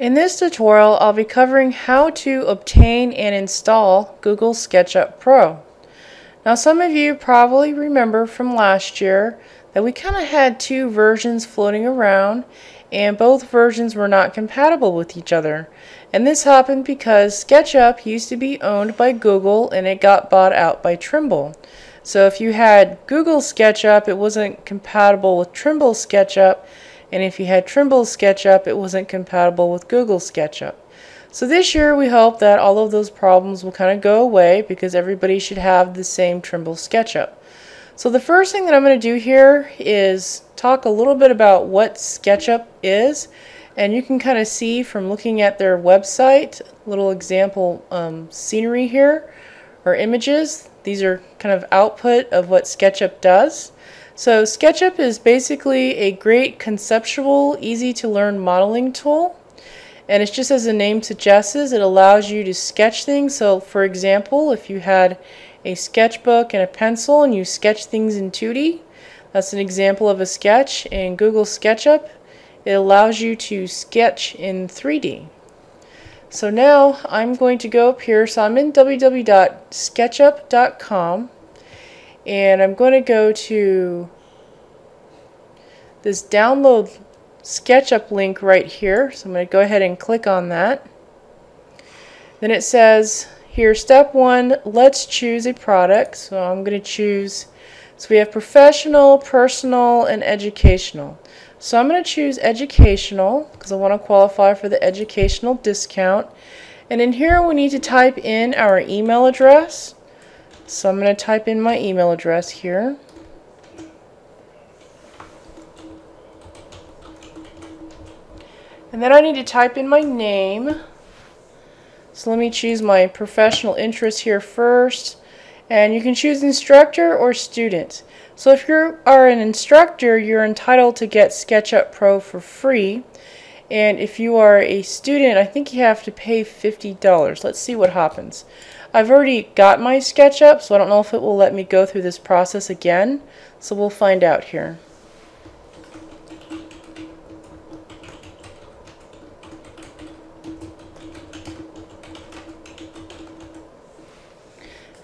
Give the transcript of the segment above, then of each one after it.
In this tutorial, I'll be covering how to obtain and install Google SketchUp Pro. Now, some of you probably remember from last year that we kind of had two versions floating around, and both versions were not compatible with each other. And this happened because SketchUp used to be owned by Google and it got bought out by Trimble. So if you had Google SketchUp, it wasn't compatible with Trimble SketchUp, and if you had Trimble SketchUp, it wasn't compatible with Google SketchUp. So this year we hope that all of those problems will kind of go away because everybody should have the same Trimble SketchUp. So the first thing that I'm going to do here is talk a little bit about what SketchUp is, and you can kind of see from looking at their website, little example scenery here, or images. These are kind of output of what SketchUp does. So SketchUp is basically a great conceptual, easy to learn modeling tool. And it's just as the name suggests, it allows you to sketch things. So for example, if you had a sketchbook and a pencil and you sketch things in 2D, that's an example of a sketch. In Google SketchUp, it allows you to sketch in 3D. So now I'm going to go up here. So I'm in www.sketchup.com, and I'm going to go to this download SketchUp link right here. So I'm going to go ahead and click on that. Then it says here, step 1, let's choose a product. So I'm going to choose, so we have professional, personal, and educational. So I'm going to choose educational because I want to qualify for the educational discount. And in here we need to type in our email address. So I'm going to type in my email address here. And then I need to type in my name. So let me choose my professional interest here first. And you can choose instructor or student. So if you are an instructor, you're entitled to get SketchUp Pro for free. And if you are a student, I think you have to pay $50. Let's see what happens. I've already got my SketchUp, so I don't know if it will let me go through this process again. So we'll find out here.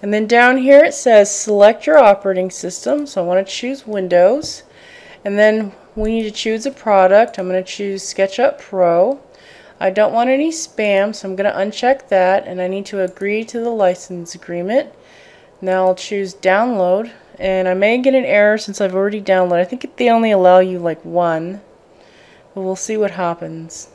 And then down here it says select your operating system, so I want to choose Windows. And then we need to choose a product. I'm going to choose SketchUp Pro. I don't want any spam, so I'm going to uncheck that, and I need to agree to the license agreement. Now I'll choose download, and I may get an error since I've already downloaded. I think they only allow you like one, but we'll see what happens.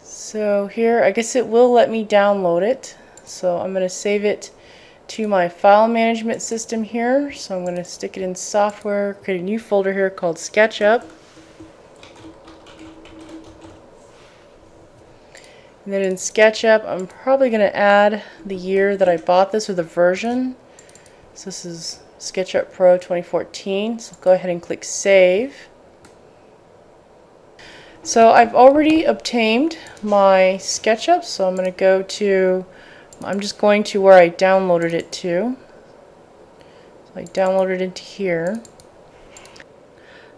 So here, I guess it will let me download it. So I'm going to save it to my file management system here. So I'm going to stick it in software, create a new folder here called SketchUp. And then in SketchUp, I'm probably going to add the year that I bought this, or the version. So this is SketchUp Pro 2014. So go ahead and click Save. So I've already obtained my SketchUp, so I'm going to go to, I'm just going to where I downloaded it to. So I downloaded it into here.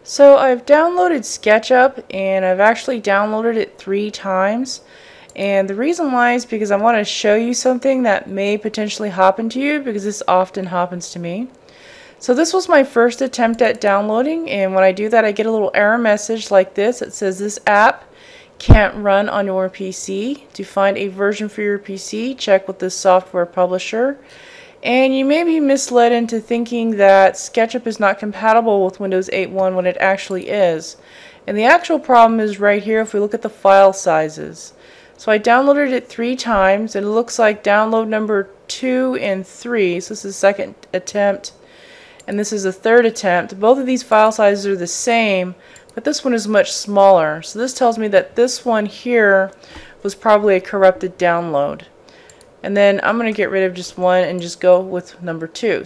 So I've downloaded SketchUp, and I've actually downloaded it 3 times. And the reason why is because I want to show you something that may potentially happen to you, because this often happens to me. So this was my first attempt at downloading, and when I do that I get a little error message like this. It says this app can't run on your PC. To find a version for your PC, check with the software publisher. And you may be misled into thinking that SketchUp is not compatible with Windows 8.1 when it actually is. And the actual problem is right here if we look at the file sizes. So I downloaded it 3 times, and it looks like download number 2 and 3. So this is the second attempt, and this is the third attempt. Both of these file sizes are the same, but this one is much smaller. So this tells me that this one here was probably a corrupted download. And then I'm going to get rid of just one and just go with number 2.